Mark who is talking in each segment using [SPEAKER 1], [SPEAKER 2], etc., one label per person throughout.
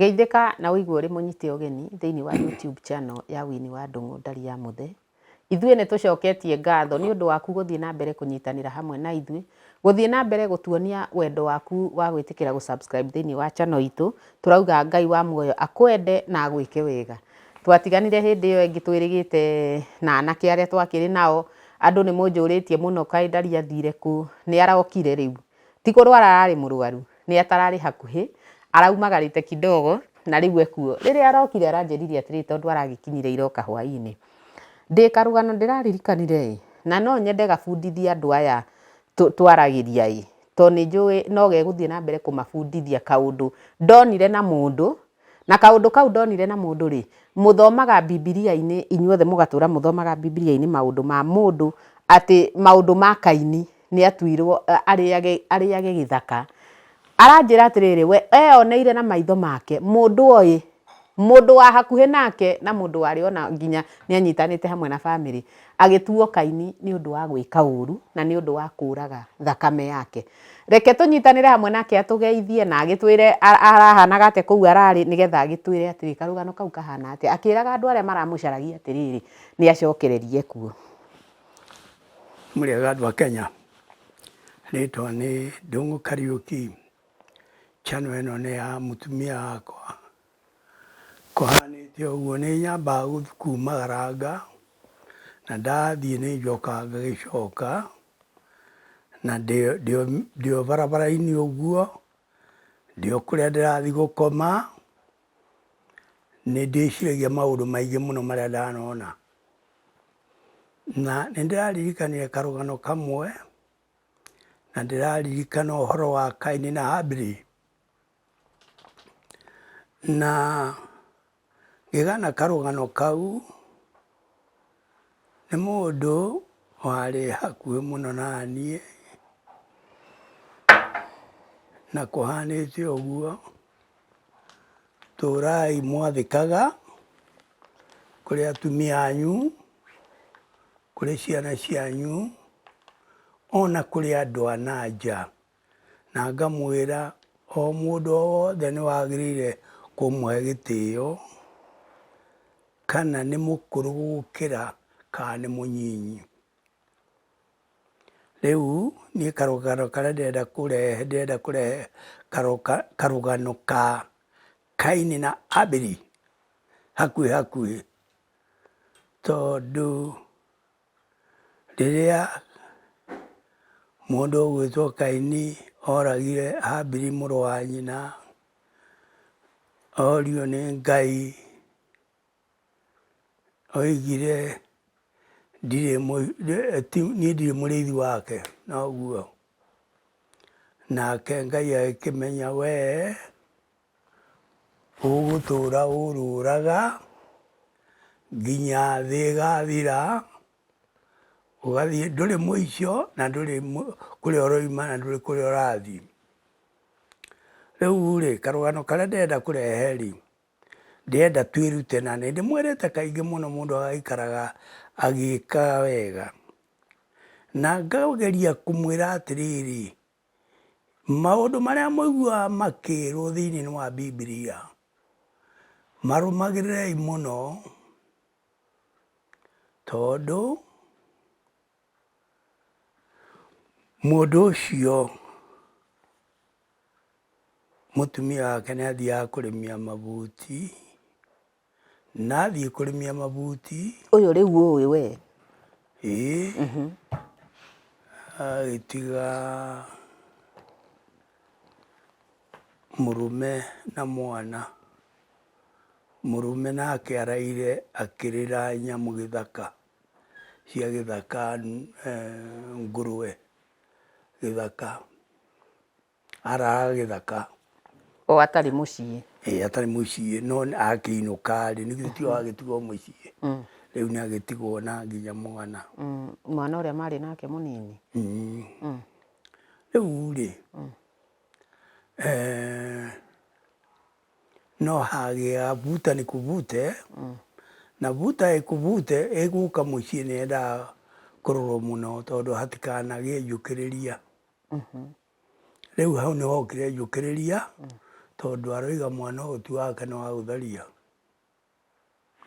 [SPEAKER 1] Geithĩka na ũigua ũrĩ mũnyite ũgeni thĩinĩ wa YouTube channel ya Winnie wa Ndung'u Ndari ya Mũthee. Ithuĩ nĩ tũcoketie ngatho nĩ ũndũ waku gũthiĩ na mbere kũnyitanĩra hamwe na ithuĩ, gũthiĩ na mbere gũtuonia wendo waku wa gwĩtĩkĩra gũ subscribe thĩinĩ wa channel itũ. Tũrauga Ngai wa muoyo akwende na agwĩke wega. Twatiganire hĩndĩ ĩyo ĩngĩ twĩrĩgĩte na anake arĩa twakĩrĩ nao, andũ nĩ mũnjũrĩtie mũno kaĩ Ndari athire kũ, nĩ arokire rĩu. Ti kũrwara ararĩ mũrwaru, nĩ atararĩ hakuhĩ, araumagarĩte kidogo na rĩu ekuo. Rĩrĩa arokire aranjĩririe atĩrĩrĩ tondũ aragĩkinyire ira kahwainĩ. Ndĩ karũgano ndĩraririkanire na no nyende gabundithia andũ aya twaragĩria tondũ nĩ njũĩ no gegũthiĩ na mbere kũmabundithia kaũndũ ndonire na mũndũ, na kaũndũ kau ndonire na mũndũ rĩ, mũthomaga Bibilia-inĩ, inyuothe mũgatũra mũthomaga Bibilia-inĩ maũndũ ma mũndũ, atĩ maũndũ ma Kaini nĩ atuirwo arĩage gĩthaka. Aranjĩra atĩrĩrĩ we eyoneire na maitho make mũndũ oĩ, mũndũ wa hakuhĩ nake na mũndũ warĩ ona nginya nĩ anyitanĩte hamwe na family, agĩtuo Kaini nĩ ũndũ wa gwĩka ũru na nĩ ũndũ wa kũraga thakame yake. Reke tũnyitanĩre hamwe nake atũgeithie na agĩtwĩre arahanaga atĩa kũu ararĩ, nĩgetha agĩtwĩre atĩrĩ karũgano kau kahana atĩa, akĩraga andũ arĩa maramũcaragia atĩrĩrĩ nĩ acokererie kuo.
[SPEAKER 2] Mũrĩega andũ a Kenya, rĩtwa nĩ Ndung'u Kariuki. Channel ĩno nĩ ya mũtumia wakwa. Kũhanĩte ũguo nĩ nyambaga kumagaranga na ndathiĩ nĩ njokaga ngagĩcoka, na ndĩ o barabara-inĩ ũguo, ndĩ o kũrĩa ndĩrathiĩ gũkoma, nĩ ndĩciragia maũndũ maingĩ mũno marĩa ndanona. Na nĩ ndĩraririkanire karũgano kamwe, na ndĩraririkana ũhoro wa Kaini na Habili. Na ngĩgana karũgano kau, nĩ mũndũ warĩ hakuhĩ mũno na niĩ, na kũhanĩte ũguo, tũrai mwathĩkaga kũrĩ atumia anyu, kũrĩ ciana cianyu, ona kũrĩ andũ a na nja, na ngamwĩra o mũndũ o wothe nĩ wagĩrĩire kũmũhe gĩtĩo, kana nĩ mũkũrũ gũgũkĩra kana nĩ mũnyinyi. Rĩu niĩ karũgano karĩa ndĩrenda kũrehe karũgano ka Kaini na Habili hakuhĩ, tondũ rĩrĩa mũndũ ũgwĩtwo Kaini oragire Habili mũrũ wa nyina, orio nĩ Ngai, oigire niĩ ndirĩ mũrĩithi wake, noguo. Nake Ngai agĩkĩmenya we ũgũtũra ũrũraga nginya thĩ ĩgathira, ũgathiĩ ndũrĩ mũico na ndũrĩ kũrĩa ũroima na ndũrĩ kũrĩa ũrathiĩ. Rĩu rĩ, karũgano karĩa ndĩrenda kũrehe rĩ, ndĩrenda twĩrute, na nĩ ndĩmwĩrĩte kaingĩ mũno mũndũ agaikaraga agĩka wega. Na ngageria kũmwĩra atĩrĩrĩ, maũndũ marĩa mũiguaga makĩrwo thĩinĩ wa Bibilia, marũmagĩrĩrei mũno, tondũ mũndũ ũcio mũtumia wake nĩ athiaga kũrĩmia mabuti, na athiĩ kũrĩmia mabuti,
[SPEAKER 1] Ũyũ rĩu ũĩ we?
[SPEAKER 2] Agĩtiga mũrũme na mwana. Mũrũme nake araire akĩrĩra nyamũ gĩthaka, cia gĩthaka, ngũrũwe gĩthaka, araga gĩthaka.
[SPEAKER 1] O atarĩ mũciĩ?
[SPEAKER 2] Atarĩ mũciĩ, no akĩinũka rĩ, nĩguo ti agĩtigwo mũciĩ. Rĩu nĩ agĩtigwo na nginya mwana.
[SPEAKER 1] Mwana ũrĩa marĩ nake mũnini?
[SPEAKER 2] Rĩu rĩ, no hagĩa vuta ni kuvute, na vuta ĩkuvute ĩgũka mũciĩ nĩ yendaga kũrorwo mũno tondũ hatikanagĩe njũkĩrĩria. Rĩu hau nĩ hokire njũkĩrĩria, tondu aroiga mwana ũyũ ti wake nĩ wa gũtharia.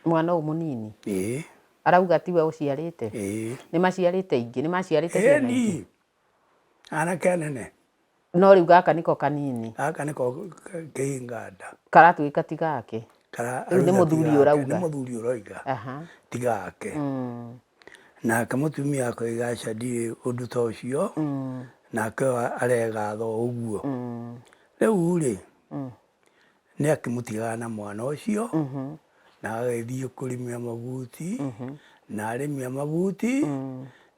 [SPEAKER 1] Mwana ũyũ mũnini
[SPEAKER 2] Ĩĩ.
[SPEAKER 1] arauga tiwe ũciarĩte?
[SPEAKER 2] Ĩĩ.
[SPEAKER 1] Nĩ maciarĩte ingĩ, nĩ maciarĩte ciana ingĩ?
[SPEAKER 2] Ĩni anake anene.
[SPEAKER 1] No rĩu gaka nĩko kanini
[SPEAKER 2] Gaka nĩko kĩhinga nda.
[SPEAKER 1] karatuĩka ti gake? Rĩu nĩ mũthuri ũrauga?
[SPEAKER 2] Nĩ mũthuri ũroiga ti gake. Nake mũtumia akoiga ndirĩ ũndũ ta ũcio, nake aregatha o ũguo. Rĩu rĩ nĩ akĩmũtigaga na mwana ũcio na agĩthiĩ kũrĩmia mabuti, na arĩmia mabuti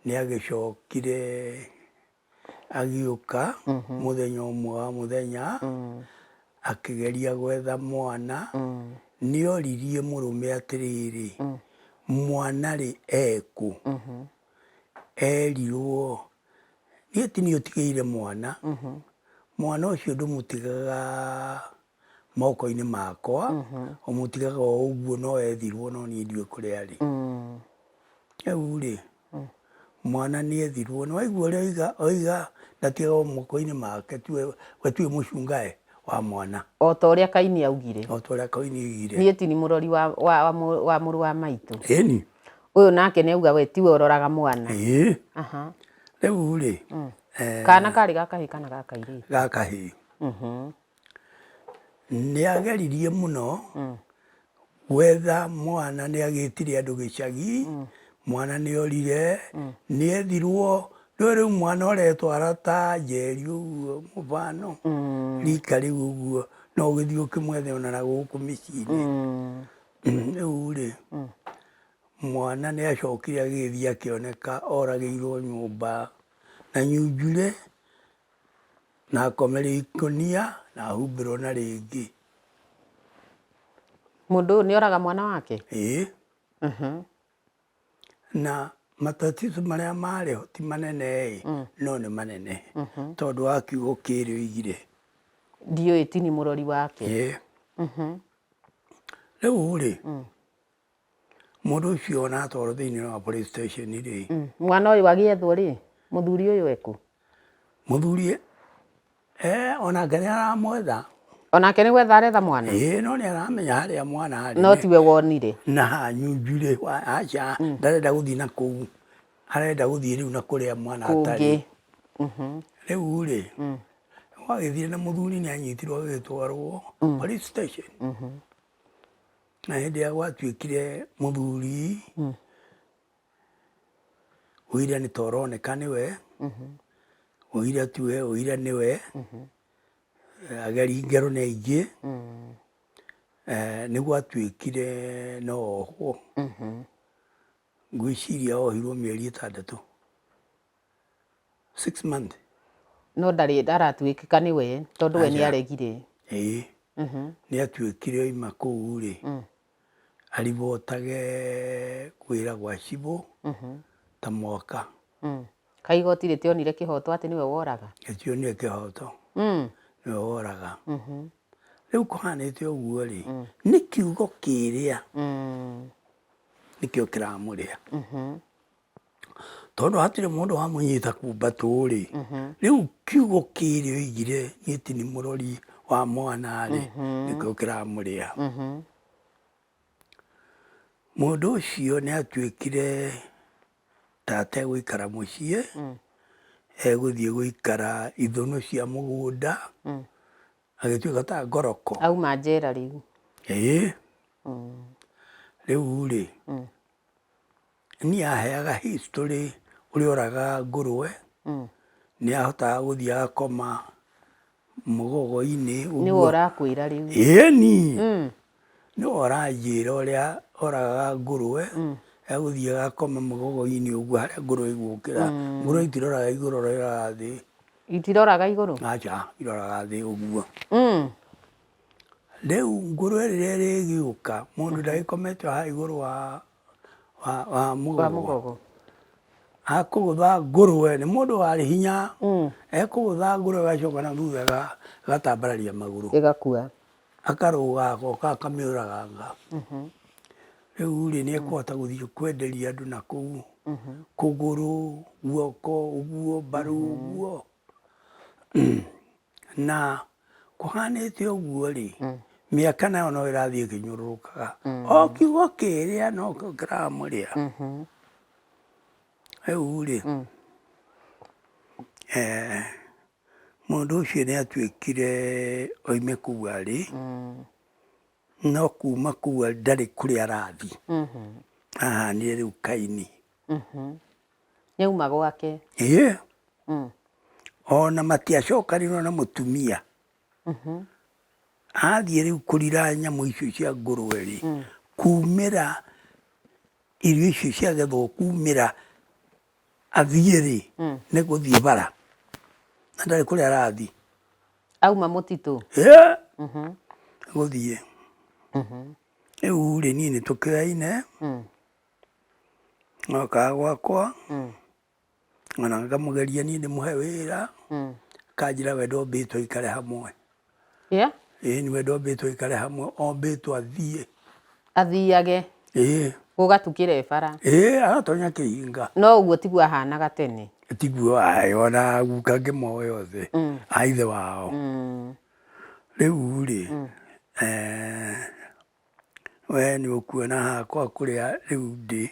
[SPEAKER 2] nĩ agĩcokire agĩũka mũthenya ũmwe wa mũthenya akĩgeria gwetha mwana. Nĩ oririe mũrũme atĩrĩrĩ, mwana rĩ ekũ? Erirwo niĩ ti niĩ ũtigĩire mwana, mwana ũcio ndũmũtigaga moko-inĩ makwa, ũmũtigaga o ũguo, no ethirwo no niĩ ndiũĩ kũrĩa arĩ. Rĩu rĩ mwana nĩ ethirwo, nĩ waigua ũrĩa oiga ndatigagwo moko-inĩ make, we tiwe mũcungae wa mwana.
[SPEAKER 1] O ta ũrĩa Kaini augire?
[SPEAKER 2] O ta ũrĩa Kaini augire.
[SPEAKER 1] Niĩ ti ni mũrori wa mũrũ wa maitũ.
[SPEAKER 2] Ĩni.
[SPEAKER 1] Ũyũ nake nĩ auga we tiwe ũroraga mwana.
[SPEAKER 2] Ĩĩ. Rĩu rĩ
[SPEAKER 1] kana karĩ ga kahĩ kana ga kairĩtu?
[SPEAKER 2] Ga kahĩ. Nĩ ageririe mũno gwetha mwana, nĩ agĩtire andũ gĩcagi, mwana nĩ orire, nĩ ethirwo. Rĩu mwana ũretwara ta njeri ũguo mũbano rika rĩu ũguo, no ũgĩthiĩ ũkĩmwethe ona na gũkũ mĩciĩ-inĩ. Rĩu rĩ mwana nĩ acokire agĩthiĩ akĩoneka oragĩirwo nyũmba na nyunjure na akomerio ikũnia na ahumbĩrwo na rĩngĩ.
[SPEAKER 1] Mũndũ ũyũ nĩ oraga mwana wake?
[SPEAKER 2] Ĩĩ. Na matatizo marĩa marĩho ti manene no nĩ manene tondũ wa kiugo kĩrĩ oigire.
[SPEAKER 1] Ndiũĩ ti ni mũrori wake?
[SPEAKER 2] Rĩu rĩ mũndũ ũcio ona atwarwo thĩinĩ wa police station rĩ.
[SPEAKER 1] Mwana ũyũ agĩethwo rĩ, mũthuri ũyũ ekũ?
[SPEAKER 2] Mũthuri onake nĩ aramwetha.
[SPEAKER 1] Onake nĩ gwetha aretha mwana?
[SPEAKER 2] Ĩĩ, no nĩ aramenya harĩa mwana arĩ.
[SPEAKER 1] No tiwe wonire?
[SPEAKER 2] Na nyunjure aca ndarenda gũthiĩ na kũu, arenda gũthiĩ rĩu na kũrĩa mwana atarĩ. Rĩu rĩ gwagĩthire na mũthuri nĩ anyitirwo agĩtwarwo police station. Na hĩndĩ ĩrĩa gwatuĩkire mũthuri ũira nĩ ta ũroneka nĩwe, ũira tiwe, ũira nĩwe, ageri ngero nĩ aingĩ, nĩ gwatuĩkire no ohwo. Ngwĩciria ohirwo mĩeri 6. 6 months.
[SPEAKER 1] No ndaratuĩkĩka nĩwe tondũ we nĩ aregire?
[SPEAKER 2] Ĩĩ. Nĩ atuĩkire oima kũu rĩ aribotage kwĩra gwa cibũ ta mwaka.
[SPEAKER 1] Kaĩ igoti rĩtionire kĩhoto atĩ nĩwe woraga?
[SPEAKER 2] Rĩtionire kĩhoto nĩwe woraga. Rĩu kũhanĩte ũguo rĩ nĩ kiugo kĩrĩa nĩkĩo kĩramũrĩa, tondũ hatirĩ mũndũ wamũnyita kumbatũ rĩ. Rĩu kiugo kĩrĩa oigire niĩ ti ni mũrori wa mwana rĩ nĩkĩo kĩramũrĩa. Mũndũ ũcio nĩ atuĩkire ta ategũikara mũciĩ, egũthiĩ gũikara ithũnũ cia mũgũnda, agĩtuĩka ta ngoroko.
[SPEAKER 1] Auma njera rĩu?
[SPEAKER 2] Ĩĩ. Rĩu rĩ niĩ aheaga history ũrĩa oraga ngũrwe, nĩ ahotaga gũthiĩ agakoma mũgogo-inĩ.
[SPEAKER 1] Nĩwe ũrakwĩra rĩu?
[SPEAKER 2] Ĩni. Nĩwe ũranjĩra ũrĩa oraga ngũrwe, egũthiĩ agakoma mũgogo-inĩ ũguo harĩa ngũrwe igũkĩra. Ngũrwe itiroraga igũrũ, iroraga thĩ.
[SPEAKER 1] Itiroraga igũrũ?
[SPEAKER 2] Aca, iroraga thĩ ũguo. Rĩu ngũrwe rĩrĩa rĩgĩũka mũndũ ndagĩkomete haha igũrũ wa mũgogo, akũgũtha ngũrwe, nĩ mũndũ warĩ hinya, ekũgũtha ngũrwe agacoka na thutha agatambararia magũrũ, ĩgakua, akarũga agoka akamĩũraganga. Rĩu rĩ nĩ ekũhota gũthiĩ kwenderia andũ na kũu kũgũrũ, guoko ũguo, mbaru ũguo. Na kũhanĩte ũguo rĩ mĩaka nayo no ĩrathiĩ ĩkĩnyũrũrũkaga o kiugo kĩrĩa no kĩramũrĩa rĩu rĩ mũndũ ũcio nĩ atuĩkire oime kũu arĩ no kuma kũu ndarĩ kũrĩa arathiĩ ahanire rĩu Kaini
[SPEAKER 1] nĩauma gwake
[SPEAKER 2] ĩĩ ona matiacokanĩrĩirwo na mũtumia athiĩ rĩu kũrira nyamũ icio cia ngũrwe rĩ kumĩra irio icio ciagethwo kumĩra athiĩ rĩ nĩ gũthiĩ bara na ndarĩ kũrĩa arathiĩ
[SPEAKER 1] auma mũtitũ
[SPEAKER 2] gũthiĩ rĩu rĩ niĩ nĩ tũkĩoyaine okaga gwakwa ona ngamũgeria niĩ ndĩmũhe wĩra akanjĩra we ndombĩtwo aikare hamwe ĩĩ nĩwe ndombĩtwo aikare hamwe ombĩtwo
[SPEAKER 1] athiage gũgatukĩre bara
[SPEAKER 2] agatonya kĩhinga
[SPEAKER 1] no ũguo tiguo ahanaga tene
[SPEAKER 2] tiguo ona guka ngĩmoe othe a ithe wao rĩu rĩ we nĩ ũkuona hakwa kũrĩa rĩu ndĩ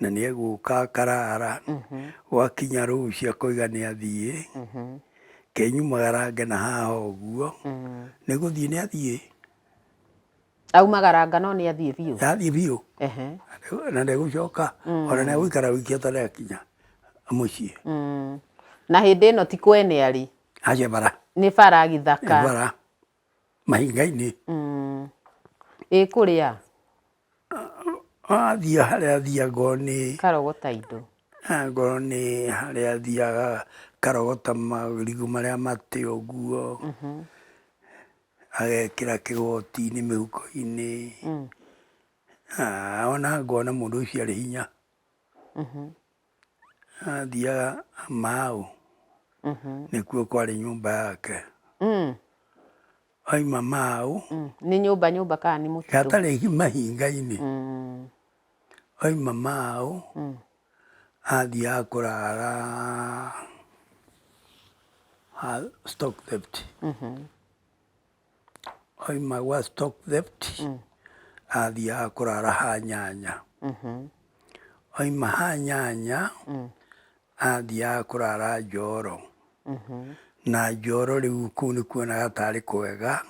[SPEAKER 2] na nĩ egũka akarara gwakinya rũciũ akoiga nĩ athiĩ kenyumagarange na haha ũguo nĩ gũthiĩ nĩ athiĩ
[SPEAKER 1] aumagaranga no nĩ athiĩ biũ
[SPEAKER 2] athiĩ biũ na ndegũcoka ona nĩ egũikara wiki atanakinya mũciĩ
[SPEAKER 1] na hĩndĩ ĩno ti kwene arĩ
[SPEAKER 2] aca bara
[SPEAKER 1] nĩ bara gĩthaka
[SPEAKER 2] bara mahinga-inĩ
[SPEAKER 1] kũrĩa
[SPEAKER 2] athiĩ harĩa athiagwo nĩ
[SPEAKER 1] karogota indo
[SPEAKER 2] ngorwo nĩ harĩa athiaga karogota marigũ marĩa matĩ ũguo agekĩra kĩgoti-inĩ mĩhuko-inĩ ona ngona mũndũ ũcio arĩ hinya athiaga Mau nĩkuo kwarĩ nyũmba yake oima Mau
[SPEAKER 1] nĩ nyũmba kana nĩ mũtitũ
[SPEAKER 2] gatarĩ mahinga-inĩ oima Mau athiaga kũrara stock theft oima gwa stock theft athiaga kũrara ha Nyanya oima ha Nyanya athiaga kũrara Njoro na Njoro rĩu kũu nĩ kuonaga tarĩ kwega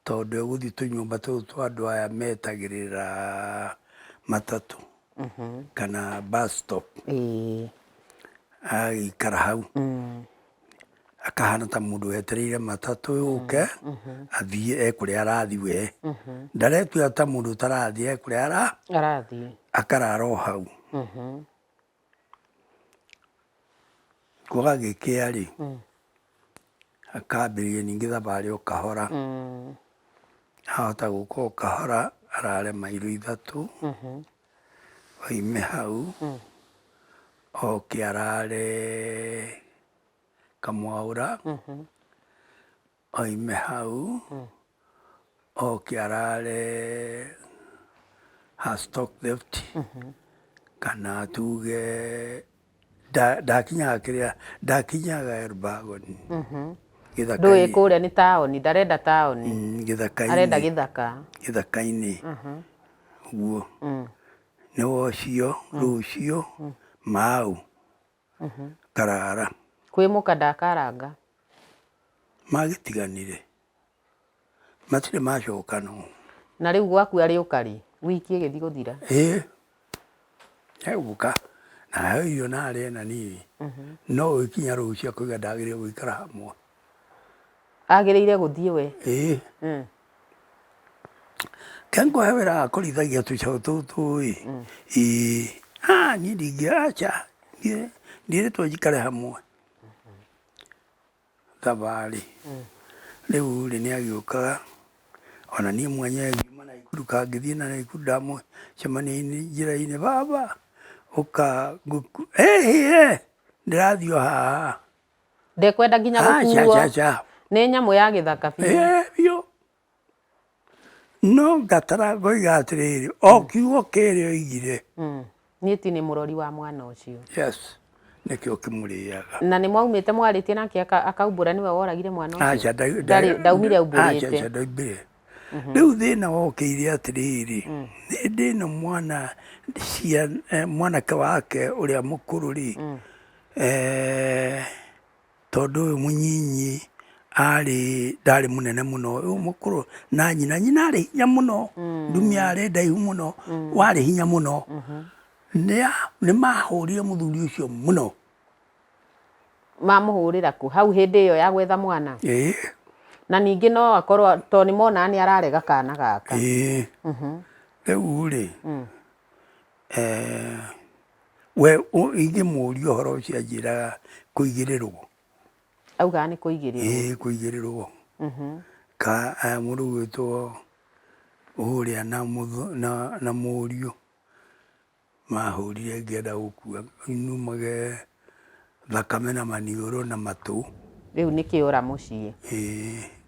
[SPEAKER 2] tondũ egũthiĩ tũnyũmba tũu twa andũ aya metagĩrĩra matatũ kana bus stop agĩikara hau akahana ta mũndũ wetereire matatũ yũke athiĩ kũrĩa arathiĩ we ndaretua ta mũndũ ũtarathiĩ kũrĩa arathiĩ akarara o hau gũgagĩkĩa rĩ akambĩrĩria ningĩ thabarĩ o kahora ahota gũka o kahora arare mairo 3 oime hau oke arare Kamwaũra oime hau oke arare ha stock theft kana tuge ndakinyaga kĩrĩa ndakinyaga Elbagon
[SPEAKER 1] ndũĩ kũrĩa nĩ taũni ndarenda taũni arenda
[SPEAKER 2] gĩthaka-inĩ ũguo nĩ wocio rũciũ Mau karara
[SPEAKER 1] kwĩmũka ndakaranga
[SPEAKER 2] magĩtiganire matirĩ macoka no
[SPEAKER 1] na rĩu gwaku arĩ ũkarĩ wiki ĩgĩthiĩ gũthira
[SPEAKER 2] egũka nayo irio narĩa na niĩ no gũkinya rũciũ akauga ndagĩrĩire gũikara hamwe
[SPEAKER 1] agĩrĩire gũthiĩ we
[SPEAKER 2] kengũhe wĩra wa kũrĩithagia tũcaũ tũtũ niĩ ndingĩaca ndirĩtwo njikare hamwe thabarĩ rĩu rĩ nĩ agĩũkaga ona niĩ mwenyewe ngiuma Naikuru kangĩthiĩ na Naikuru ndamũcemania-inĩ njĩra-inĩ baba ũka ndĩrathiĩ o haha
[SPEAKER 1] ndekwenda nginya gũkuo nĩ nyamũ ya gĩthaka
[SPEAKER 2] biũ no ngatara ngoiga atĩrĩrĩ o kiugo kĩrĩa oigire
[SPEAKER 1] niĩ ti nĩ mũrori wa mwana ũcio
[SPEAKER 2] nikio kimuriaga
[SPEAKER 1] na nĩ mwaumĩte mwarĩtie nake akaumbũra nĩwe woragire mwana ũcio
[SPEAKER 2] acha
[SPEAKER 1] ndaumire aumbũrĩte
[SPEAKER 2] acha ndaumire riu thina wokĩire atiriri nĩ ndĩna mwana mwanake wake ũrĩa mũkũrũ ri tondũ ũyũ mũnyinyi ndarĩ mũnene mũno ũyũ mũkũrũ na nyina arĩ hinya mũno ndumia arĩ ndaihu mũno warĩ hinya mũno nĩ mahũrire mũthuri ũcio mũno
[SPEAKER 1] mamũhũrĩra kũ hau hĩndĩ ĩyo ya gwetha mwana na ningĩ no akorwo to nĩ mona nĩ ararega kana gaka
[SPEAKER 2] rĩu rĩ we ingĩmũria ũhoro ũcio anjĩraga kũigĩrĩrwo
[SPEAKER 1] auga nĩ kũigĩrĩrwo
[SPEAKER 2] kũigĩrĩrwo ka mũndũ gwĩtwo ũrĩa na mũriũ mahũrire ngĩenda gũkua inumage thakame na maniũrũ na matũ
[SPEAKER 1] rĩu nĩ kĩora mũciĩ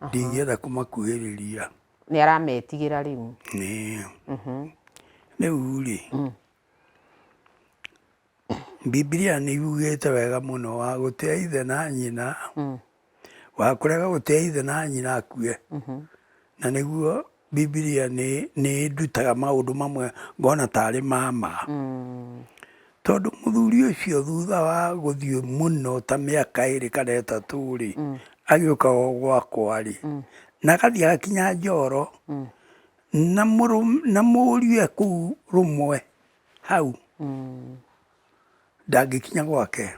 [SPEAKER 2] ndingĩenda kũmakuhĩrĩria
[SPEAKER 1] nĩ arametigĩra rĩu
[SPEAKER 2] rĩu rĩ Biblia nĩ yugĩte wega mũno wa gũtĩa ithe na nyina wa kũrega gũtĩa ithe na nyina akue na nĩguo Biblia nĩ ndutaga maũndũ mamwe ngona tarĩ mama tondũ mũthuri ũcio thutha wa gũthiĩ mũno ta mĩaka 2 kana 3 rĩ agĩũka gwakwa rĩ na gathiĩ agakinya Njoro na mũriũ kũu rũmwe hau ndangĩkinya gwake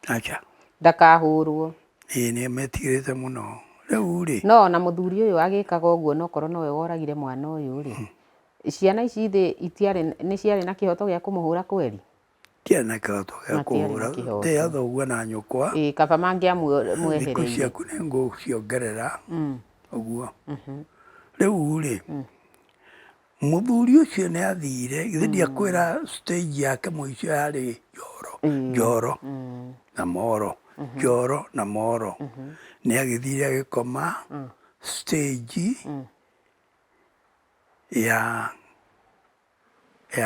[SPEAKER 2] acha
[SPEAKER 1] ndakahũrwo
[SPEAKER 2] nĩ metigĩrĩte mũno rĩu rĩ
[SPEAKER 1] no na mũthuri ũyũ agĩkaga ũguo no korwo nowe woragire mwana ũyũ rĩ ciana ici thĩ nĩ ciarĩ na kĩhoto gĩa kũmũhũra kweri
[SPEAKER 2] tiarĩ na kĩhoto gĩa kũhũra tĩa thoguo na nyũkwa
[SPEAKER 1] kaba mangĩamwehereirie
[SPEAKER 2] thikũ ciaku nĩ ngũciongerera ũguo rĩu rĩ mũthuri ũcio nĩ athire githĩ ndiakwĩra stage yake mũico yarĩ Njoro na Moro Njoro na Moro nĩ agĩthire agĩkoma stage ya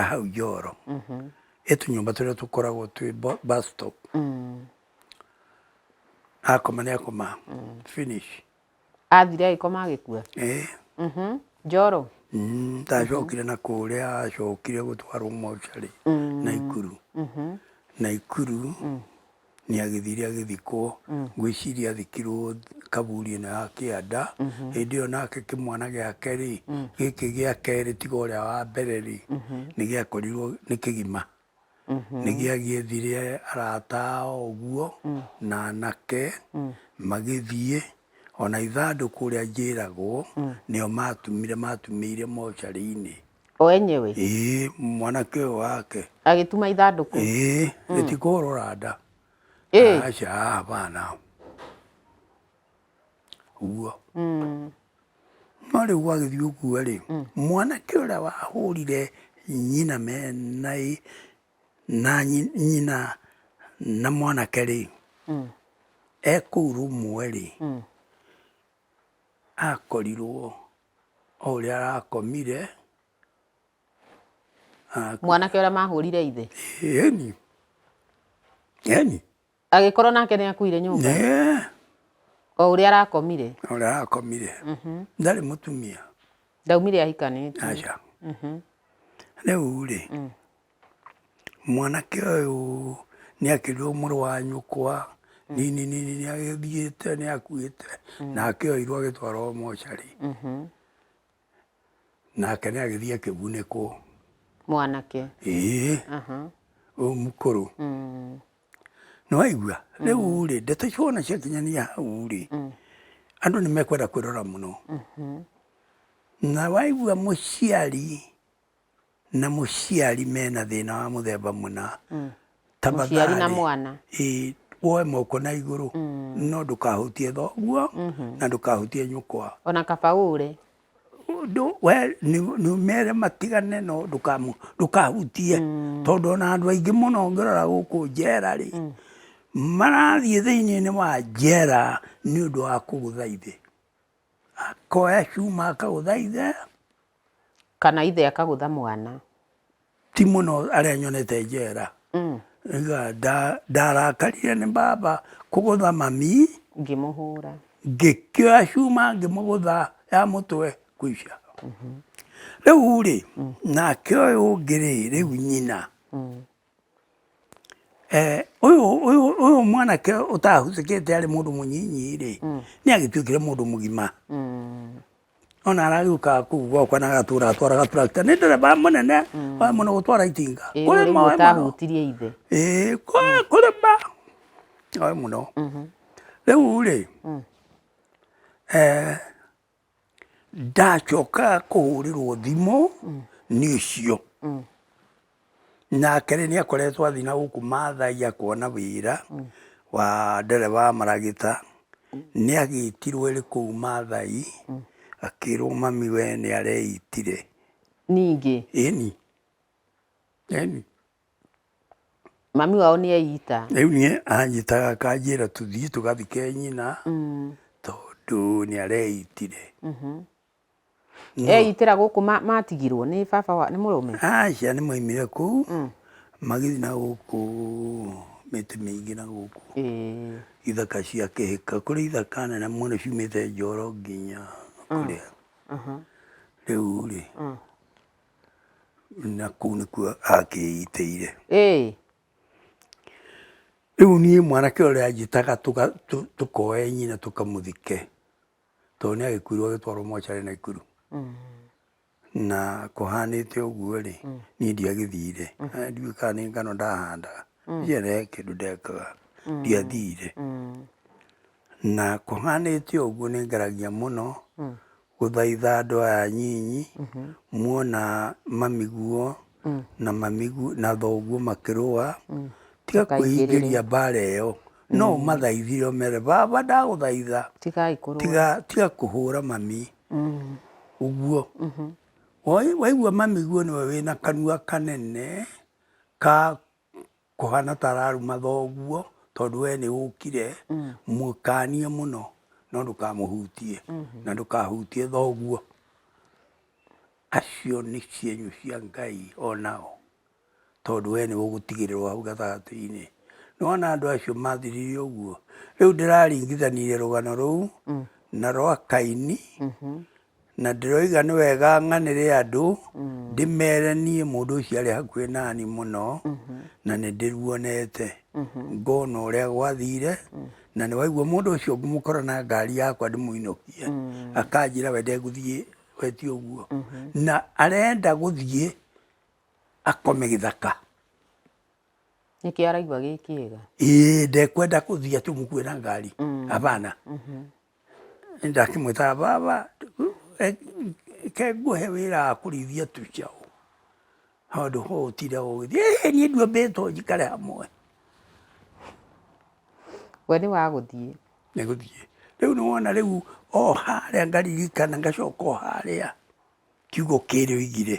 [SPEAKER 2] hau Njoro tũnyũmba tũrĩa tũkoragwo twĩ bus stop akoma nĩ akoma finish
[SPEAKER 1] athire agĩkoma agĩkua Njoro
[SPEAKER 2] ndacokire na kũrĩa acokire gũtwarwo mocarĩ Naikuru nĩ agĩthire agĩthikwo ngwĩciria athikirwo kaburi ĩno ya kĩanda hĩndĩ ĩyo nake kĩmwana gĩake rĩ gĩkĩ gĩa kerĩ tiga ũrĩa wa mbere rĩ nĩ gĩakorirwo nĩ kĩgima nĩ gĩagĩethire arata ao ũguo na anake magĩthiĩ ona ithandũkũ ũrĩa njĩragwo nĩo matumĩire mocarĩ-inĩ
[SPEAKER 1] o enyewe
[SPEAKER 2] mwanake ũyũ wake
[SPEAKER 1] agĩtuma ithandũkũ
[SPEAKER 2] rĩtikũrora nda aca hapana ũguo no rĩu gwagĩthiĩ ũguo rĩ mwanake ũrĩa wahũrire nyina menai na nyina na mwanake rĩ kũu rũmwe rĩ akorirwo o ũrĩa arakomire
[SPEAKER 1] mwanake ũrĩa mahũrire ithe
[SPEAKER 2] eni
[SPEAKER 1] agĩkorwo nake nĩ akuire nyũmba o ũrĩa arakomire ndarĩ mũtumia ndaumire ahikanĩte
[SPEAKER 2] aca rĩu rĩ mwanake ũyũ nĩ akĩrirwo mũrũ wa nyũkwa nini nĩ agĩthiĩte nĩ akuĩte nake oirwo agĩtwarwo mocarĩ nake nĩ agĩthiĩ akĩgunĩkwo
[SPEAKER 1] mwanake
[SPEAKER 2] ũyũ mũkũrũ nĩ waigua rĩu rĩ ndeto ciona ciakinyania hau rĩ andũ nĩ mekwenda kwĩrora mũno na waigua mũciari na mũciari mena thĩna wa mũthemba mũna
[SPEAKER 1] mũciari na mwana
[SPEAKER 2] woe moko na igũrũ no ndũkahutie thoguo na ndũkahutie nyũkwa
[SPEAKER 1] ona kaba ũre
[SPEAKER 2] we nĩ mere matigane no ndũkahutie tondũ ona andũ aingĩ mũno ngĩrora gũkũ njera rĩ marathiĩ thĩinĩ wa njera nĩ ũndũ wa kũgũtha ithe akoya cuma akagũtha ithe
[SPEAKER 1] kana ithe akagũtha mwana
[SPEAKER 2] ti mũno arĩa nyonete njera ndarakarire nĩ baba kũgũtha mami
[SPEAKER 1] ngĩmũhũra
[SPEAKER 2] ngĩkĩoya cuma ngĩmũgũtha ya mũtwe kũica. Rĩu rĩ nake ũyũ ũngĩ rĩ rĩu nyina ũyũ mwanake ũtahutĩkĩte arĩ mũndũ mũnyinyi rĩ nĩ agĩtuĩkire mũndũ mũgima. Ona aragĩũkaga kũu gwakwa na agatũra atwaraga tũragita nĩ ndereba mũnene wa mũno gũtwara itinga
[SPEAKER 1] rĩu ũtahutirie ithe
[SPEAKER 2] kũrĩma oĩ mũno. Rĩu rĩ ndacokaga kũhũrĩrwo thimũ nĩ ũcio nake rĩ nĩ akoretwo athiĩ na gũkũ Maathai akona wĩra wa ndereba wa maragita. Nĩ agĩtirwo ĩrĩ kũu Maathai akĩrwo mami we nĩ areitire
[SPEAKER 1] ningĩ.
[SPEAKER 2] Ĩni
[SPEAKER 1] mami wao nĩ eita.
[SPEAKER 2] Rĩu niĩ anjĩtaga akanjĩra tũthiĩ tũgathike nyina tondũ nĩ areitire.
[SPEAKER 1] Eitĩra gũkũ matigirwo nĩ baba nĩ mũrũme?
[SPEAKER 2] Aca nĩ moimire kũu magĩthiĩ na gũkũ mĩtĩ mĩingĩ na gũkũ ithaka cia kĩhĩka kũrĩ ithaka nene mũno ciumĩte Njoro nginya kũrĩa. Rĩu rĩ na kũu nĩkuo akĩitĩire. Rĩu niĩ mwanake ũrĩa anjĩtaga tũkoe nyina tũkamũthike tondũ nĩ agĩkuirwo agĩtwarwo mocarĩ Naikuru. Na kũhanĩte ũguo rĩ niĩ ndiagĩthire ndiũĩ kana nĩ ngano ndahandaga ndirĩ kĩndũ ndekaga ndiathire. Na kũhanĩte ũguo nĩ ngeragia mũno gũthaitha andũ aya nyinyi muona mamiguo na thoguo makĩrũa tiga kwĩingĩria mbara ĩyo no ũmathaithire ũmere baba ndagũthaitha tiga kũhũra mami ũguo. Waigua mamiguo nĩwe wĩna kanua kanene ka kũhana ta araruma thoguo tondũ we nĩ ũkire mũkanie mũno no ndũkamũhutie na ndũkahutie thoguo. Acio nĩ cienyũ cia Ngai onao tondũ we nĩ ũgũtigĩrĩrwo hau gatagatĩ-inĩ. Nĩwona andũ acio mathirire ũguo. Rĩu ndĩraringithanirie rũgano rũu na rwa Kaini na ndĩroiga nĩ wega ng'anĩre andũ ndĩmere niĩ mũndũ ũcio arĩ hakuhĩ nani mũno na nĩ ndĩruonete ngona ũrĩa gwathire. Na nĩ waigua mũndũ ũcio ngũmũkora na ngari yakwa ndĩmũinũkie akanjĩra we ndegũthiĩ weti ũguo na arenda gũthiĩ akome gĩthaka.
[SPEAKER 1] Nĩkĩo araigua gĩ kĩega.
[SPEAKER 2] Ndekwenda gũthiĩ atũmũkue na ngari hapana. Ndakĩmwĩtaga baba ke ngũhe wĩra wa kũrĩithia tũcaũ handũ ho ũtinde ũgĩthiĩ niĩ nduambĩtwo njikare hamwe.
[SPEAKER 1] We nĩ wagũthiĩ.
[SPEAKER 2] Nĩ gũthiĩ. Rĩu nĩwona rĩu o harĩa ngaririkana ngacoka o harĩa kiugo kĩrĩ oigire.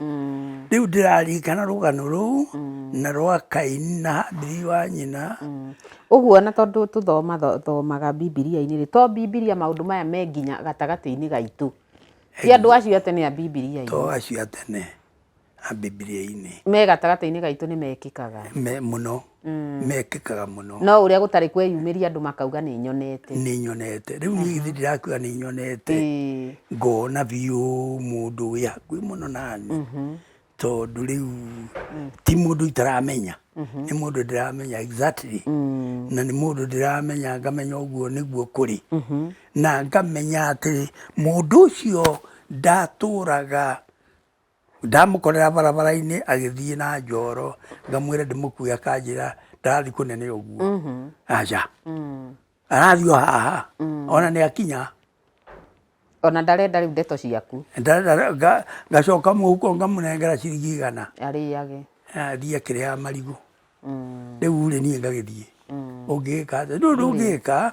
[SPEAKER 2] Rĩu ndĩraririkana rũgano rũu na rwa Kaini na Habili wa nyina.
[SPEAKER 1] Ũguo na tondũ tũthomaga Bibilia-inĩ to Bibilia maũndũ maya me nginya gatagatĩ-inĩ gaitũ. Ti andũ acio a tene a Bibilia-inĩ.
[SPEAKER 2] To acio a tene a Bibilia-inĩ.
[SPEAKER 1] Me gatagatĩ-inĩ gaitũ nĩ mekĩkaga.
[SPEAKER 2] Mũno mekĩkaga mũno.
[SPEAKER 1] No ũrĩa gũtarĩ kwĩyumĩria andũ makauga nĩ nyonete.
[SPEAKER 2] Nĩ nyonete. Rĩu niĩ githĩ ndirakiuga nĩ nyonete ngona biũ mũndũ wĩ hakuhĩ mũno nani tondũ rĩu ti mũndũ itaramenya nĩ mũndũ ndĩramenya exactly na nĩ mũndũ ndĩramenya ngamenya ũguo nĩguo kũrĩ na ngamenya atĩ mũndũ ũcio ndatũraga ndamũkorera barabara-inĩ agĩthiĩ na njoro ngamwĩra ndĩmũkue akanjĩra ndarathiĩ kũnene ũguo. Aca arathiĩ o haha ona nĩ akinya
[SPEAKER 1] ona ndarenda rĩu ndeto ciaku.
[SPEAKER 2] Ngacoka mũhuko ngamũnengera ciringi 100
[SPEAKER 1] arĩage
[SPEAKER 2] athiĩ akĩrĩaga marigũ. Rĩu rĩ niĩ ngagĩthiĩ ũngĩka atĩa ndũngĩka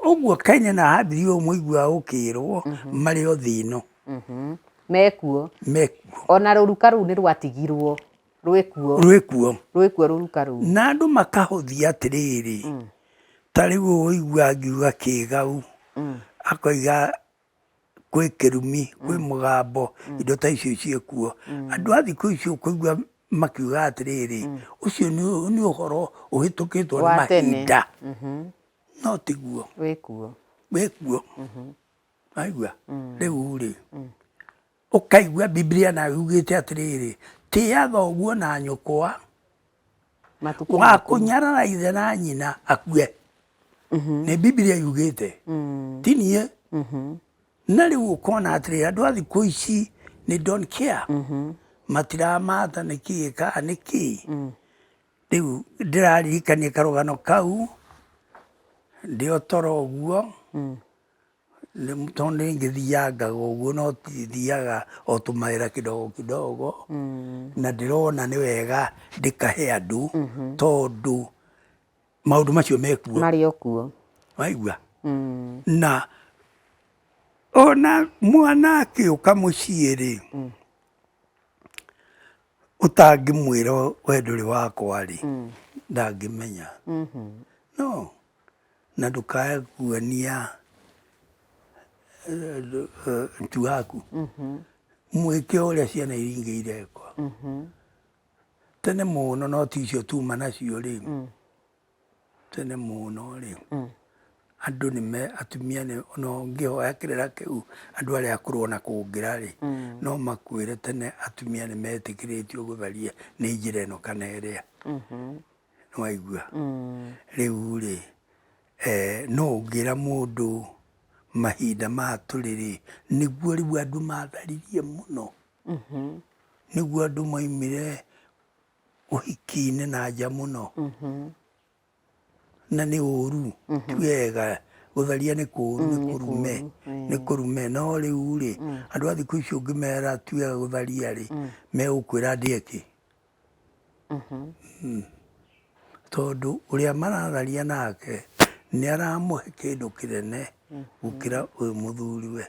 [SPEAKER 2] ũguo Kaini na Habili ũyũ mũiguaga ũkĩrwo marĩ o thĩ ĩno
[SPEAKER 1] mekuo ona rũruka rũu nĩ rwatigirwo rwĩkuo rũruka rũu
[SPEAKER 2] na andũ makahũthia atĩrĩrĩ ta rĩu ũigua ngiuga kĩgau akoiga kwĩ kĩrumi kwĩ mũgambo indo ta icio ciĩkuo. Andũ a thikũ ici ũkũigua makiuga atiriri ucio ni uhoro uhitukitwo ni
[SPEAKER 1] Wa tene.
[SPEAKER 2] mahinda no tiguo
[SPEAKER 1] Wĩkuo.
[SPEAKER 2] aigua riu ri ukaigua Biblia na yugite atiriri tia thoguo na nyukwa
[SPEAKER 1] Matukũ
[SPEAKER 2] wa kunyarara ithe na nyina akue ni Biblia yugite ti nie na riu ukona atiriri andu a thiku ici ni don't care matiramata niki ka niki riu ndiraririkania karugano kau ndio toro uguo ni tondu ngithianga uguo no tithiaga o tumaira kidogo kidogo na ndirona ni wega ndikahe andu tondu maundu macio mekuo
[SPEAKER 1] Mari okuo.
[SPEAKER 2] waigua na ona mwanake ukamucie ri utangimwira we nduri wakwa ri ndangimenya no na ndukae kuonia ntu waku mwike uria ciana iringi irekwa tene muno no ticio tuma nacio ri tene muno ri andu nime atumia ni no ngihoya kirera kiu andu aria akuru ona kungira ri no makwire tene atumia ni metikiritio gutharia ni njira ino kana iria waigua riu ri no ngira mundu mahinda maturiri niguo riu andu matharirie muno niguo andu maimire uhiki-ini na nja muno na ni uru ti wega gutharia ni kuru ni kurume no riu ri andu a thiku icio ngimera ti wega gutharia ri megukwira ndieki tondu uria maratharia nake ni aramuhe kindu kinene gukira uyu muthuriwe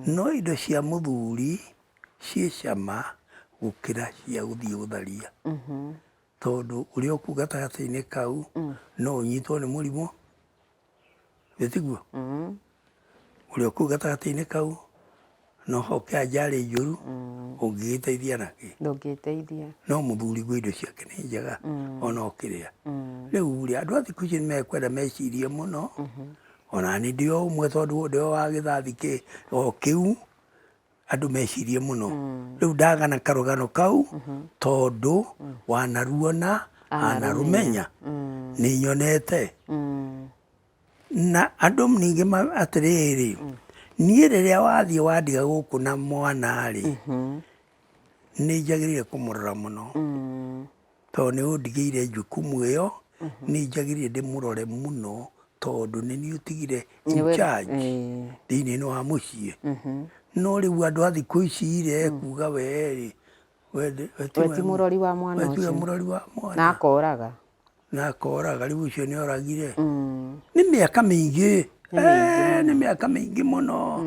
[SPEAKER 2] no indo cia muthuri cie cama gukira cia guthii gutharia tondu uria uku gatagati-ini kau no unyitwo ni murimu wetiguo uria uku gatagati-ini kau no hoke ajali njuru ungigiteithia naki
[SPEAKER 1] Ndũngĩteithia.
[SPEAKER 2] no muthuri gwe indo ciake ni njega ona ukiria riu ri andu a thiku ici nimekwenda mecirie muno ona ni ndio umwe tondu ndio wa githathi ki o kiu andu mecirie muno riu ndagana karugano kau tondu wanaruona anarumenya ni nyonete na andu ningi atiriri nie riria wathie wandiga guku na mwana ri ni njagirire kumurora muno tondu ni undigiire jukumu iyo ni njagirire ndimurore muno tondu ni ni utigire in charge thiini no wa mucii no riu andu a thiku ici ri kuga we ri
[SPEAKER 1] We ti murori wa mwana
[SPEAKER 2] ucio
[SPEAKER 1] ucio.
[SPEAKER 2] murori wa mwana
[SPEAKER 1] Na akoraga.
[SPEAKER 2] na akoraga riu ucio ni oragire ni miaka mingi ni miaka mingi muno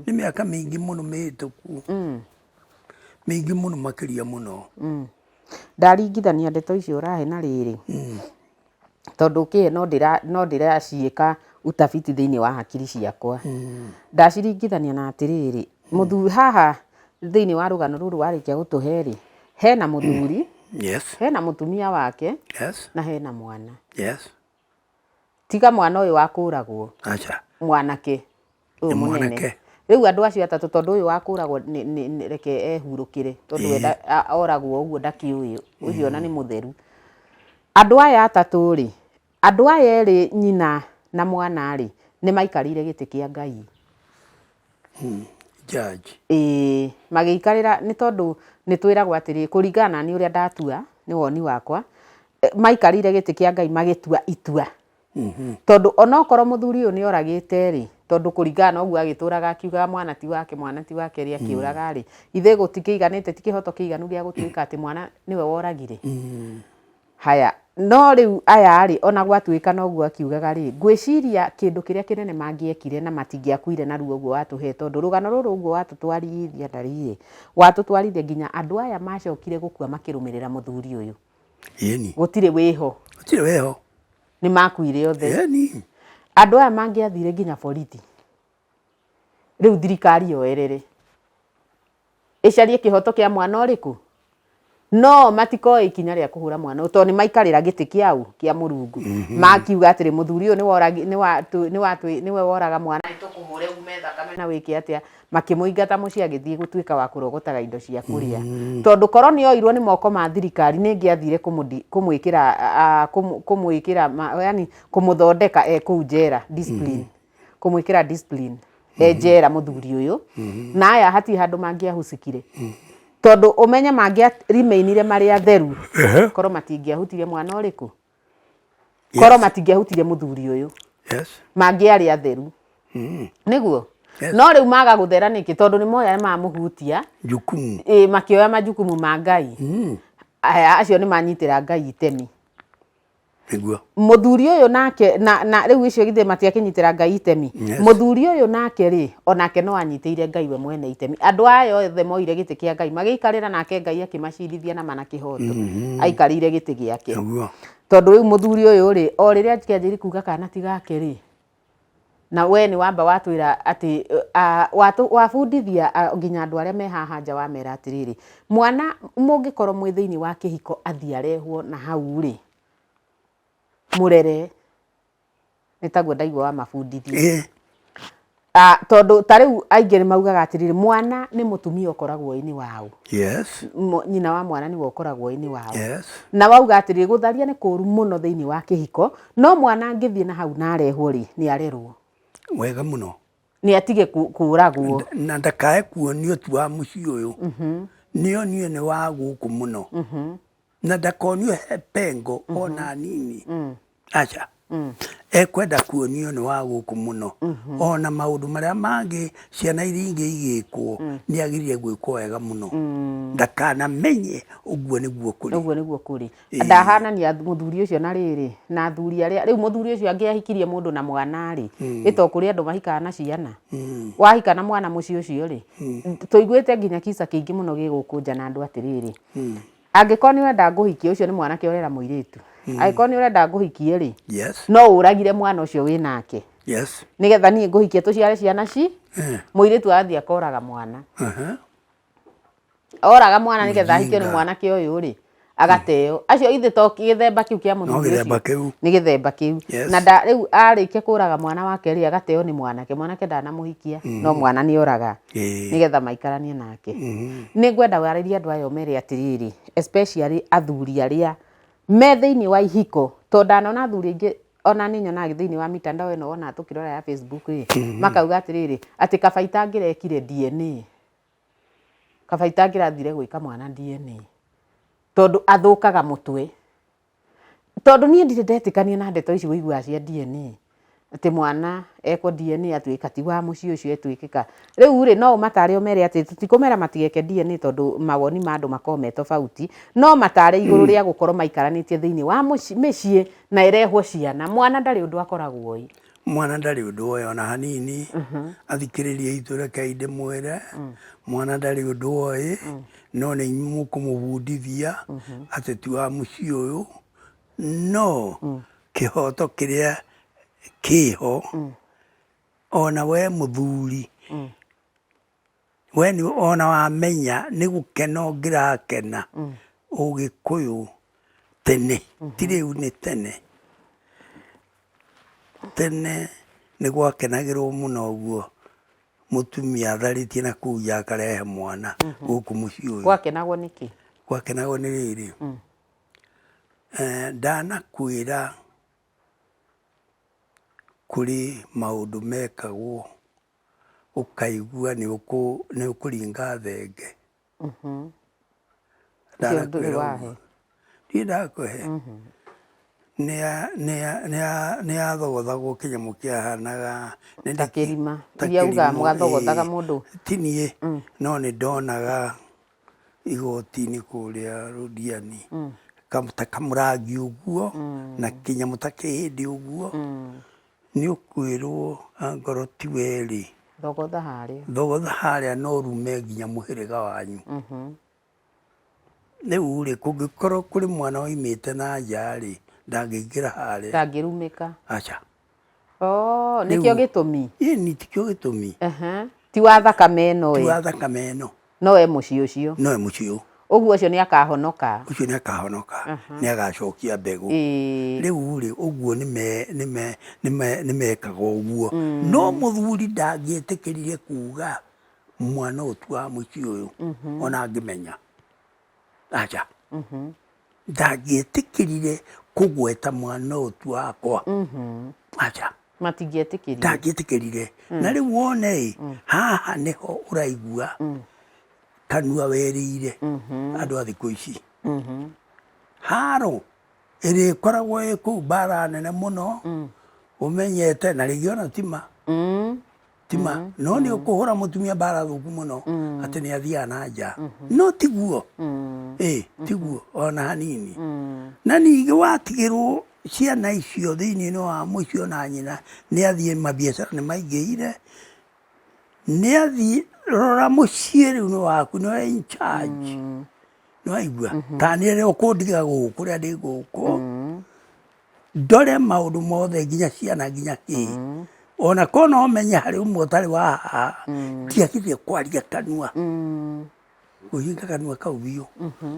[SPEAKER 2] ni miaka mingi muno mihituku mingi muno makiria muno
[SPEAKER 1] Ndaringithania ndeto icio urahe na riri tondu ki no ndiraciika utafiti thiini wa hakiri ciakwa ndaciringithania na atiriri muthuri haha thiini wa rugano ruru warikia gutuheri hena muthuri hena mutumia wake na hena mwana tiga mwana uyu wakuragwo
[SPEAKER 2] acha
[SPEAKER 1] mwanake uyu munene riu andu acio atatu tondu uyu wakuragwo ni reke ehurukire tondu oragwo uguo ndakiuyu ucio na ni mutheru andu aya atatu ri andu aya eri nyina na mwana ri ni maikarire giti kia Ngai
[SPEAKER 2] judge
[SPEAKER 1] magiikarira ni tondu ni twiragwo atiri kuringana ni uria ndatua ni woni wakwa maikarire giti kia Ngai magitua itua tondu onokorwo muthuri uyu ni oragite ri tondu kuringana uguo agituraga akiuga mwana ti wake ri akiuraga ri ithe gutikiganite tikihoto kiiganu gia gutuika ati mwana niwe woragire haya no riu aya ri ona gwatuika no guo akiugaga ri ngwiciria kindu kiria kinene mangiekire na matingiakuire na ruo guo watuhe tondu rugano ruru uguo watutwarithia ndari watutwarithia nginya andu aya macokire gukua makirumirira muthuri uyu gutire wiho ni makuire othe andu aya mangiathire nginya borithi riu thirikari yoerere icarie kihoto kia mwana uriku no matikoe ikinya rĩa kũhũra mwana ũyũ tondũ nĩ maikarĩra gĩtĩ kĩau kĩa mũrungu makiuga atĩrĩ mũthuri ũyũ nĩwe woraga mwana nĩtũkũhũre ume thakame na wĩke atĩa makĩmũingata mũciĩ agĩthiĩ gũtuĩka wa kũrogotaga indo cia kũrĩa tondũ korwo nĩ oirwo nĩ moko ma thirikari nĩngĩathire kũmwĩkĩra yani kũmũthondeka kũu njera discipline kũmwĩkĩra discipline njera mũthuri ũyũ na aya hatirĩ handũ mangĩahucikire tondũ ũmenye mangĩarimainire marĩ atheru korwo matingĩahutirie mwana ũrĩkũ korwo matingĩahutirie mũthuri ũyũ mangĩarĩ atheru nĩguo no rĩu maga gũthera nĩkĩ tondũ nĩ moya mamũhutia makĩoya majukumu ma Ngai acio nĩ manyitĩra Ngai itemi mũthuri ũyũ nake na rĩu icio githĩ matiakĩnyitĩra Ngai itemi mũthuri ũyũ nake rĩ onake no anyitĩire Ngai we mwene itemi andũ aya othe moire gĩtĩ kĩa Ngai magĩikarĩra nake Ngai akĩmacirithia na mana kĩhoto aikarĩire gĩtĩ gĩake tondũ rĩu mũthuri ũyũ rĩ o rĩrĩa kĩanjĩrĩ kuga kana ti gake rĩ na we nĩ wamba watwĩra atĩ wabundithia nginya andũ arĩa me haha nja wamera atĩrĩrĩ mwana mũngĩkorwo mwĩ thĩinĩ wa kĩhiko athiĩ arehwo na hau rĩ mũrere nĩtaguo ndaigua wa mabundithio tondũ ta rĩu aingĩ nĩ maugaga atĩrĩrĩ mwana nĩ mũtumia ũkoragwo ĩnĩ wao nyina wa mwana nĩwe ũkoragwo ĩnĩ wao na wauga atĩrĩrĩ gũtharia nĩ kũũru mũno thĩinĩ wa kĩhiko no mwana angĩthiĩ na hau na arehwo rĩ nĩ arerwo
[SPEAKER 2] wega mũno
[SPEAKER 1] nĩ atige kũragwo
[SPEAKER 2] na ndakae kuonio tu wa mũciĩ ũyũ nĩonio nĩ wa gũkũ mũno na ndakonio he pengo ona nini acha ekwenda kuonio nĩ wa gũkũ mũno ona maũndũ marĩa mangĩ ciana iria ingĩ igĩkwo nĩ agĩrĩire gwĩkwo wega mũno ndakanamenye ũguo nĩguo kũrĩ ndahanania mũthuri ũcio na rĩrĩ na athuri arĩa rĩu mũthuri ũcio angĩahikirie mũndũ na mwana rĩ ĩto kũrĩ andũ mahikaga na ciana wahika na mwana mũciĩ ũcio rĩ tũiguĩte nginya kisa kĩingĩ mũno gĩgũkũ na andũ atĩrĩrĩ angĩkorwo nĩ wenda ngũhikia ũcio nĩ mwanake ũrera mũirĩtu angĩkorwo nĩ ũrenda ngũhikie rĩ no ũragire mwana ũcio wĩ nake nĩgetha niĩ ngũhikie tũciare ciana mũirĩtu athiĩ akoraga mwana oraga mwana nĩgetha ahikio nĩ mwanake ũyũ rĩ agateo acio ithe to gĩthemba kĩu kĩa mũthuri ũcio nĩ gĩthemba kĩu na rĩu arĩkia kũraga mwana wake rĩ agateo nĩ mwanake ndanamũhikia no mwana nĩ oraga nĩgetha maikaranie nake nĩ ngwenda warĩria andũ aya mere atĩrĩrĩ especially athuri arĩa me thĩinĩ wa ihiko to ndanona athuri aingĩ ona nĩ nyonaga thĩinĩ wa mitandao ĩno wona tũkĩrora ya Facebook rĩ makauga atĩrĩrĩ atĩ kaba itangĩrekire DNA kaba itangĩrathire gwĩka mwana DNA tondũ athũkaga mũtwe tondũ niĩ ndirĩ ndetĩkania na ndeto ici wĩiguaga cia DNA atĩ mwana ekwo DNA atuĩka ti wa mũciĩ ũcio etuĩkĩka rĩu rĩ no ũmatare ũmere atĩ tũtikũmera matigeke DNA tondũ mawoni ma andũ makorwo me tofauti no matare igũrũ rĩa gũkorwo maikaranĩtie thĩinĩ wa mĩciĩ na ĩrehwo ciana mwana ndarĩ ũndũ akoragwo mwana ndarĩ ũndũ oĩ ona hanini athikĩrĩrie itũ reke ndĩmwĩre mwana ndarĩ ũndũ oĩ no nĩ inyuĩ mũkũmũbundithia atĩ ti wa mũciĩ ũyũ no kĩhoto kĩrĩa kĩho ona we mũthuri we nĩ ona wamenya nĩ gũkena ũngĩrakena ũgĩkũyũ tene ti rĩu nĩ tene nĩ gwakenagĩrwo mũno ũguo mũtumia atharĩtie na kũu nja akarehe mwana gũkũ mũciĩ ũyũ
[SPEAKER 1] gwakenagwo nĩkĩ
[SPEAKER 2] gwakenagwo nĩ rĩrĩ ndanakwĩra kũrĩ maũndũ mekagwo ũkaigua nĩ ũkũringa thenge ndanakwĩra ndiĩ ndakũhe nĩ athogothagwo kĩnyamũ kĩahanaga
[SPEAKER 1] kĩrima iria uga mwathogothaga mũndũ
[SPEAKER 2] ti niĩ no nĩ ndonaga igoti-inĩ kũrĩa Rũdiani ta kamũrangi ũguo na kĩnyamũ ta kĩhĩndĩ ũguo nĩ ũkwĩrwo ngoro ti werĩ thogotha harĩa no rume nginya mũhĩrĩga wanyu rĩu rĩ kũngĩkorwo kũrĩ mwana oimĩte na nja rĩ ndangĩingĩra harĩa
[SPEAKER 1] ndangĩrumĩka
[SPEAKER 2] aca
[SPEAKER 1] nĩkĩo gĩtũmi
[SPEAKER 2] ĩni tikĩo gĩtũmi
[SPEAKER 1] ti wa thakame ĩno
[SPEAKER 2] ti wa thakame ĩno
[SPEAKER 1] no e mũciĩ ũcio
[SPEAKER 2] no e mũciĩ
[SPEAKER 1] Ũguo ũcio nĩ akahonoka.
[SPEAKER 2] Ucio nĩ akahonoka, nĩ agacokia mbegũ. Rĩu rĩ ũguo nĩ mekaga ũguo. No mũthuri ndangĩetĩkĩrire kuuga mwana ũyũ ti wa mũciĩ ũyũ ona angĩmenya. Aca. Ndangĩetĩkĩrire kũgweta mwana ũyũ ti wakwa. Aca.
[SPEAKER 1] Matingĩetĩkĩrire.
[SPEAKER 2] Ndangĩetĩkĩrire. Na rĩu wone haha nĩho ũraigua kanua werĩire andũ a thikũ ici. Haro ĩrĩkoragwo ĩ kũu mbara nene mũno ũmenyete na rĩngĩ ona tima no nĩ ũkũhũra mũtumia mbara thũku mũno atĩ nĩ athiaga na nja. No tiguo. Tiguo ona hanini. Na ningĩ watigĩrwo ciana icio thĩinĩ wa mũciĩ ona nyina nĩ athiĩ mabiacara nĩ maingĩhire, nĩ athiĩ rora mũciĩ rĩu nĩ waku, nĩwe in charge. Nĩ waigua ta nĩ rĩo ũkũndiga gũkũ kũrĩa ndĩ gũkũ ndore maũndũ mothe nginya ciana nginya kĩ. Ona ko no menye harĩ ũmwe ũtarĩ wa haha ndiagĩrĩire kwaria kanua. Kũhinga kanua kau biũ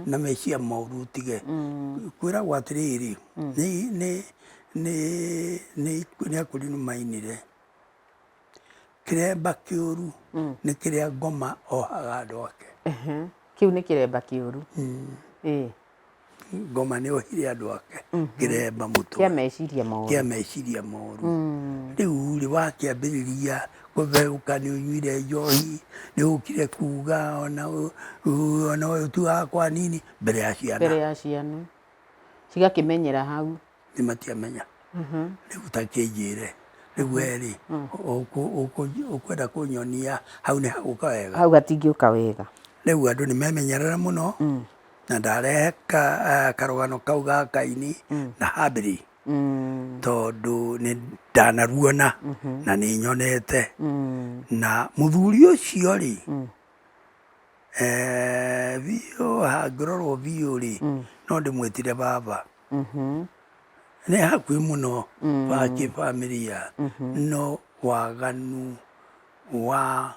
[SPEAKER 2] na meciria moru ũtige. Kwĩragwo atĩrĩrĩ nĩ akũrinũ mainire kĩremba kĩũru nĩ kĩrĩa ngoma ohaga andũ ake.
[SPEAKER 1] Kĩu nĩ kĩremba kĩũru.
[SPEAKER 2] Ngoma nĩ ohire andũ ake kĩremba mũtwe kĩa meciria moru. Rĩu rĩ wakĩambĩrĩria kũveũka nĩ ũnyuire njohi nĩ ũkire kuuga ona ũyũ ti wakwa nini mbere ya ciana.
[SPEAKER 1] Cigakĩmenyera hau.
[SPEAKER 2] Nĩ matiamenya. Rĩu ta kĩnjĩre rĩu werĩ ũkwenda kũnyonia hau nĩ hagũka wega.
[SPEAKER 1] Hau hatingĩũka wega.
[SPEAKER 2] Rĩu andũ nĩ memenyerera mũno na ndarehe karũgano kau ga Kaini na Habili tondũ nĩ ndanaruona na nĩ nyonete. Na mũthuri ũcio rĩ biũ hangĩrorwo biũ rĩ no ndĩmwĩtire baba. Nĩ hakuhĩ mũno wa kĩbamĩrĩ no waganu wa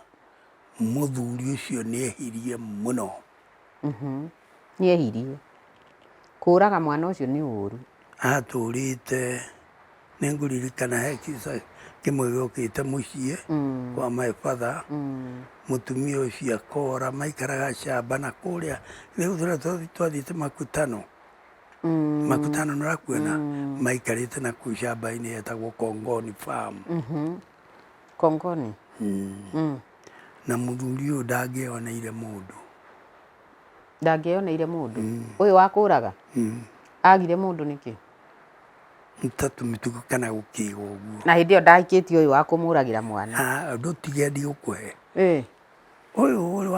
[SPEAKER 2] mũthuri ũcio nĩ ehirie mũno.
[SPEAKER 1] Nĩ ehirie. Kũũraga mwana ũcio nĩ ũũru.
[SPEAKER 2] Atũrĩte nĩ ngũririkana he kisa kĩmwe gĩokĩte mũciĩ kwa my father. Mũtumia ũcio akora maikaraga camba na kũrĩa rĩu twathiĩte Makutano. Makutano nĩ ũrakuona maikarĩte na kũu camba-inĩ yetagwo Kongoni Farm.
[SPEAKER 1] Kongoni.
[SPEAKER 2] Na mũthuri ũyũ ndangĩoneire mũndũ.
[SPEAKER 1] Ndangĩoneire mũndũ. Ũyũ wa kũũraga agire mũndũ nĩkĩ?
[SPEAKER 2] Tũmĩtugo kana gũkĩiga ũguo.
[SPEAKER 1] Na hĩndĩ ĩyo ndahikĩtie ũyũ wa kũmũragĩra mwana.
[SPEAKER 2] Ndũtige ndigũkũhe. Ũyũ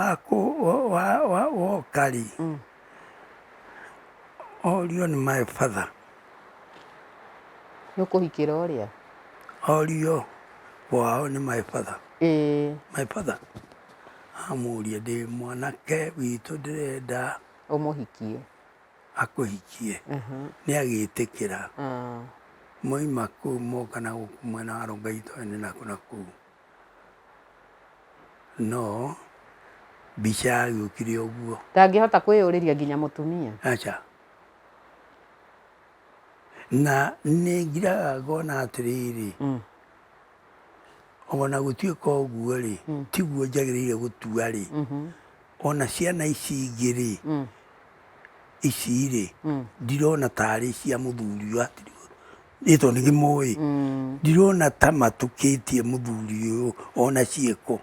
[SPEAKER 2] woka rĩ orio nĩ my father.
[SPEAKER 1] Nĩ ũkũhikĩra ũrĩa?
[SPEAKER 2] Orio wao nĩ my father. My father amũria ndĩ mwanake witũ ndĩrenda
[SPEAKER 1] ũmũhikie
[SPEAKER 2] akũhikie. Nĩ agĩtĩkĩra. Moima kũu moka na gũkũ mwena wa Rongaitũ na kũu. No mbica yagĩũkire ũguo.
[SPEAKER 1] Ndangĩhota kwĩyũrĩria nginya mũtumia.
[SPEAKER 2] Aca. Na nĩ ngiraga ngona atĩrĩrĩ ona gũtuĩka ũguo rĩ tiguo njagĩrĩire gũtua rĩ ona ciana ici ingĩ rĩ ici rĩ ndirona tarĩ cia mũthuri ũyũ ĩtwo nĩ gĩmũĩ. Ndirona ta matũkĩtie mũthuri ũyũ ona ciĩko.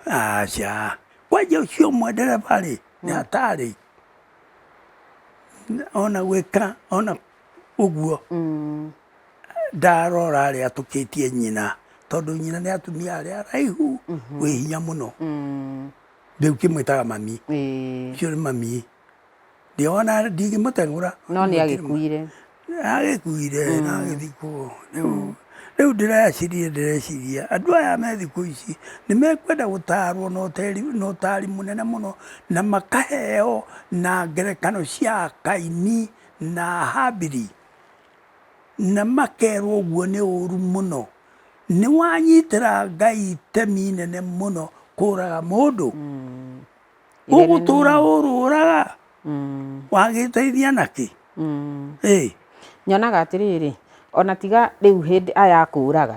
[SPEAKER 2] Aca. Kwanja ũcio ũmwe ndereba rĩ nĩ hatarĩ ona gwĩka ona ũguo. Ndarora rĩ atũkĩtie nyina tondũ nyina nĩ atumia arĩa araihu wĩ hinya mũno. Rĩu kĩmwĩtaga mami. Ũcio nĩ mami. Ndiona ndingĩmũteng'ũra.
[SPEAKER 1] No nĩ agĩkuire.
[SPEAKER 2] Agĩkuire na agĩthikwo. Rĩu ndĩreciria andũ aya me thikũ ici nĩ mekwenda gũtarwo na ũtari mũnene mũno na makaheo na ngerekano cia Kaini na Habili na makerwo ũguo nĩ ũũru mũno. Nĩ wanyitĩra Ngai itemi inene mũno kũũraga mũndũ. Ũgũtũra ũrũraga wagĩteithia naki.
[SPEAKER 1] Nyonaga atĩrĩrĩ, ona tiga rĩu hĩndĩ aya kũraga,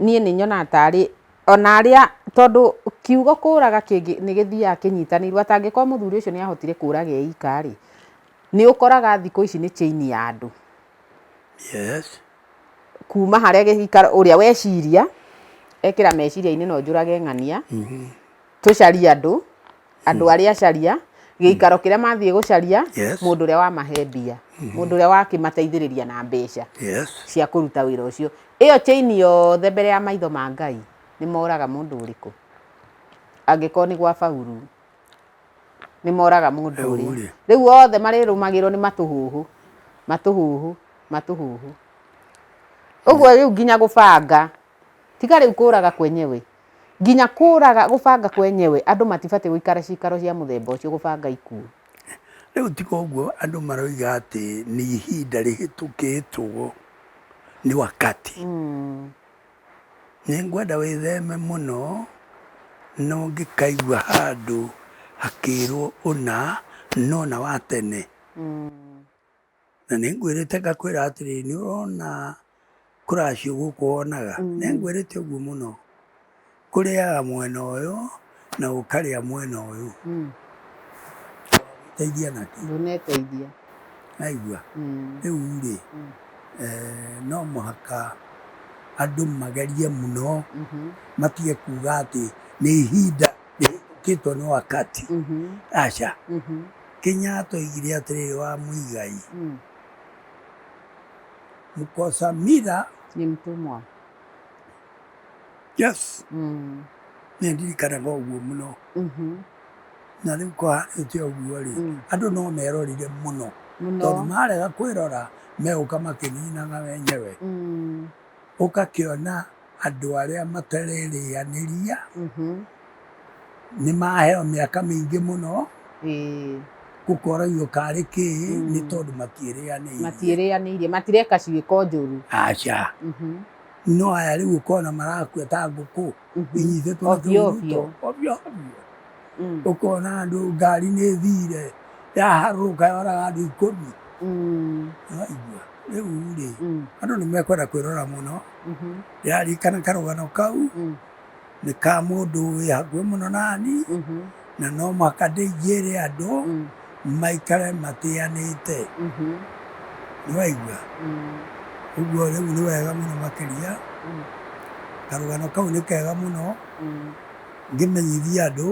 [SPEAKER 1] niĩ nĩ nyonaga tarĩ ona arĩa, tondũ kiugo kũraga kĩngĩ nĩ gĩthiaga kĩnyitanĩirwo, atangĩkorwo mũthuri ũcio nĩ ahotire kũraga e ika rĩ, nĩ ũkoraga thikũ ici nĩ chain ya andũ. Kuma harĩa gĩikaro ũrĩa weciria ekĩra meciria-inĩ no njũrage ng'ania, tũcarie andũ arĩa acaria, gĩikaro kĩrĩa mathiĩ gũcaria, mũndũ ũrĩa wamahe mbia, mũndũ ũrĩa wakĩmateithĩrĩria na mbeca cia kũruta wĩra ũcio. Ĩyo chain yothe mbere ya maitho ma Ngai nĩ moraga mũndũ ũrĩkũ? Angĩkorwo nĩ gwa Paulu nĩ moraga mũndũ ũrĩa. Rĩu othe marĩrũmagĩrĩrwo nĩ matũhũhũ. Ũguo rĩu nginya gũbanga, tiga rĩu kũraga kwenyewe, nginya kũraga gũbanga kwenyewe, andũ matibatiĩ gũikara cikaro cia mũthemba ũcio gũbanga ikuũ.
[SPEAKER 2] Rĩu tiga ũguo andũ maroiga atĩ nĩ ihinda rĩhĩtũkĩtwo nĩ wakati. Nĩ ngwenda wĩtheme mũno no ngĩkaigua handũ hakĩrwo ũna nona wa tene. Na nĩ ngwĩrĩte ngakwĩra atĩrĩrĩ, nĩ ũrona kũracio gũkũ wonaga, nĩ ngwĩrĩte ũguo mũno, kũrĩaga mwena ũyũ na ũkarĩa mwena ũyũ. Teithia naki.
[SPEAKER 1] Ndũneteithia.
[SPEAKER 2] Aigua. Rĩu rĩ, no mũhaka andũ magerie mũno matige kuga atĩ nĩ ihinda rĩhĩtũkĩtwo nĩ wakati. Aca. Kenyatta oigire atĩrĩrĩ wa Muigai, mkosa mila
[SPEAKER 1] ni mtumwa.
[SPEAKER 2] Nĩ ndirikanaga ũguo mũno. Na rĩu kũhanĩte ũguo rĩ, andũ no merorire mũno, tondũ marega kwĩrora megũka makĩninaga wenyewe. Ũgakĩona andũ arĩa matarerĩanĩria nĩ maheo mĩaka mĩingĩ mũno, gũkoragio karĩ kĩĩ, nĩ tondũ
[SPEAKER 1] matiĩrĩanĩirie, matireka ciĩko njũru.
[SPEAKER 2] Aca. No aya rĩu ũkona marakua ta ngũkũ inyitĩtwo na kĩhuruto ovyo ovyo. Ũkona andũ ngari nĩ thire yaharũrũka yoraga andũ 10. Waigua rĩu rĩ, andũ nĩ mekwenda kwĩrora mũno. Ndĩraririkana karũgano kau nĩ ka mũndũ wĩ hakuhĩ mũno nani, na no mũhaka ndĩigĩre andũ maikare matĩanĩte. Nĩwaigua? Ũguo rĩu nĩ wega mũno makĩria, karũgano kau nĩ kega mũno, ngĩmenyithia andũ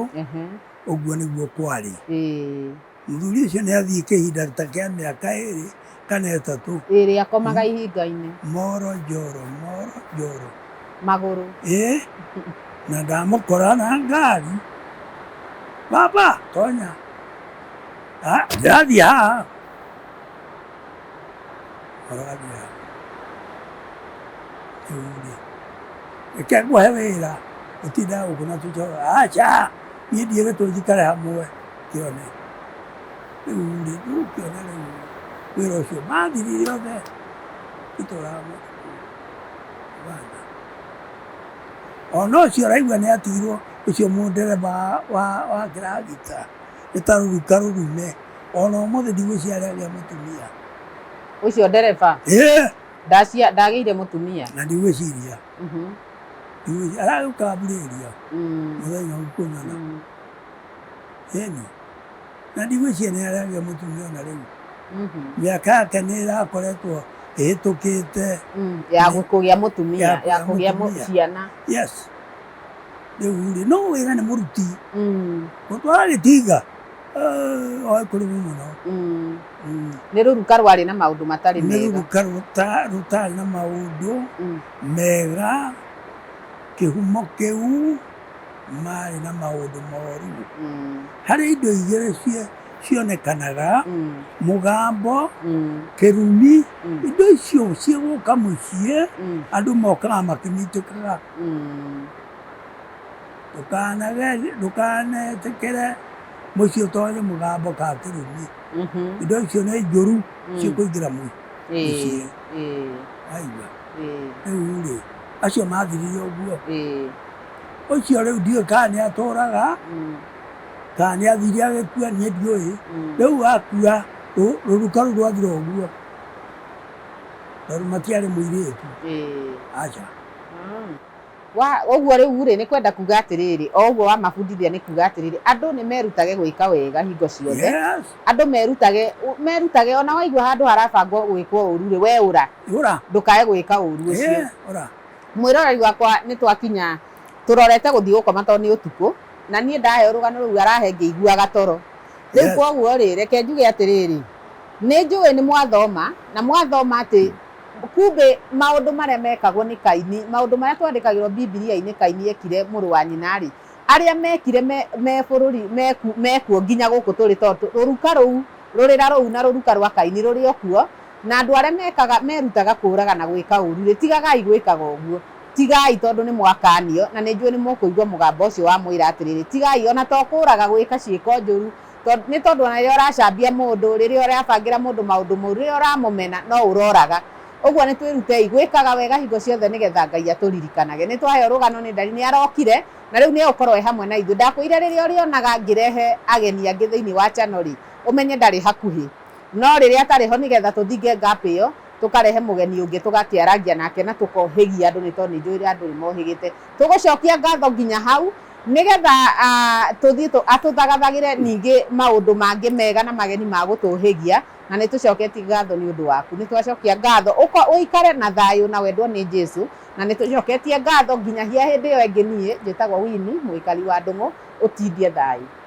[SPEAKER 2] ũguo nĩguo kwarĩ. Mũthuri ũcio nĩ athiĩ kĩhinda ta kĩa mĩaka 2 kana 3.
[SPEAKER 1] Ĩrĩ akomaga ihinga-inĩ.
[SPEAKER 2] Moro njoro
[SPEAKER 1] magũrũ.
[SPEAKER 2] Na ndamũkora na ngari, baba tonya, ndĩrathiĩ haha. Ũrathiĩ haha. Reke ngũhe wĩra ũtindaga gũkũ na tũcoro. Aca, niĩ ndirĩgĩtwo njikare hamwe kĩone. Rĩu rĩ, ndũkĩona rĩu wĩra ũcio mathirire othe itũraga ona ũcio ũraigua nĩ atigirwo ũcio mũndereba wa kĩragita nĩ ta rũruka rũrume, ona ũmũthĩ ndigwĩciria agĩa mũtumia.
[SPEAKER 1] Ũcio ndereba ndagĩire mũtumia
[SPEAKER 2] na ndigwĩciria. Aragĩũka ambĩrĩria mũthenya ũkũnyona. Na ndigwĩciria nĩ aragĩa mũtumia ona rĩu. Mĩaka yake nĩ ĩrakoretwo ĩhĩtũkĩte
[SPEAKER 1] ya kũgĩa mũtumia, ya kũgĩa ciana.
[SPEAKER 2] Rĩu rĩ, no wĩra nĩ mũruti gũtwara gĩtinga oĩ kũrĩmũ mũno.
[SPEAKER 1] Nĩ rũruka rwarĩ na maũndũ matarĩ mega.
[SPEAKER 2] Nĩ rũruka rũtarĩ na maũndũ mega. Kĩhumo kĩu marĩ na maũndũ moru. Harĩ indo igĩrĩ cionekanaga, mũgambo, kĩrumi, indo icio ciagũka mũciĩ, andũ mokaga makĩnyitĩkaga. Ndũkanetĩkĩre mũciĩ ũtoĩ mũgambo ka kĩrumi. Indo icio nĩ njũru cikũingĩra mũciĩ. Aigua. Rĩu rĩ, acio mathirire ũguo. Ũcio rĩu ndiũĩ kana nĩ atũraga kana nĩ athire agĩkua niĩ ndiũĩ rĩu akua rũruka rũu rwathira ũguo tondũ matiarĩ mũirĩtu aca
[SPEAKER 1] ũguo rĩu rĩ nĩ kwenda kuga atĩrĩrĩ o ũguo wamabundithia nĩ kuga atĩrĩrĩ andũ nĩ merutage gwĩka wega hingo ciothe andũ merutage ona waigua handũ harabangwo gwĩkwo ũru rĩ we ũra ndũkae gwĩka ũru ũcio mwĩroreri wakwa nĩ twakinya tũrorete gũthiĩ gũkoma tondũ nĩ ũtukũ na niĩ ndahe rũgano rũu arahe ngĩiguaga toro rĩu koguo rĩ reke njuge atĩrĩrĩ nĩ njũĩ nĩ mwathoma na mwathoma atĩ kumbe maũndũ marĩa mekagwo nĩ Kaini maũndũ marĩa twandĩkagĩrwo Bibilia-inĩ Kaini ekire mũrũ wa nyina rĩ arĩa mekire me bũrũri mekuo nginya gũkũ tũrĩ tondũ rũruka rũu rũrĩra rũu na rũruka rwa Kaini rũrĩ okuo na andũ arĩa merutaga kũũraga na gwĩka ũru rĩ tigagai gwĩkaga ũguo tigai tondũ nĩ mwakanio na nĩ njũĩ nĩ mũkũigua mũgambo ũcio wa mwĩra atĩrĩrĩ tigai ona to kũũraga gwĩka ciĩko njũru nĩ tondũ ona rĩrĩa ũracambia mũndũ rĩrĩa ũrabangĩra mũndũ maũndũ moru rĩrĩa ũramũmena no ũroraga ũguo nĩ twĩrutei gwĩkaga wega hingo ciothe nĩgetha Ngai atũririkanage nĩ twaheo rũgano nĩ Ndari nĩ arokire na rĩu nĩ ũkorwo hamwe na ithuĩ ndakwĩire rĩrĩa ũrĩonaga ngĩrehe ageni angĩ thĩinĩ wa channel rĩ ũmenye ndarĩ hakuhĩ no rĩrĩa atarĩ ho nĩgetha tũthinge gap ĩyo tũkarehe mũgeni ũngĩ tũgakĩaragia nake na tũkohĩgia andũ nĩ tondũ nĩ njũĩ andũ nĩ mohĩgĩte tũgũcokia ngatho nginya hau nĩgetha tũthiĩ atũthagathagĩre ningĩ maũndũ mangĩ mega na mageni ma gũtũhĩgia na nĩ tũcoketie ngatho nĩ ũndũ waku nĩ twacokia ngatho ũikare na thayũ na wendwo nĩ Jesũ na nĩ tũcoketie ngatho nginyagia hĩndĩ ĩyo ĩngĩ niĩ njĩtagwo Winnie mũikari wa Ndũng'ũ ũtindie thayũ.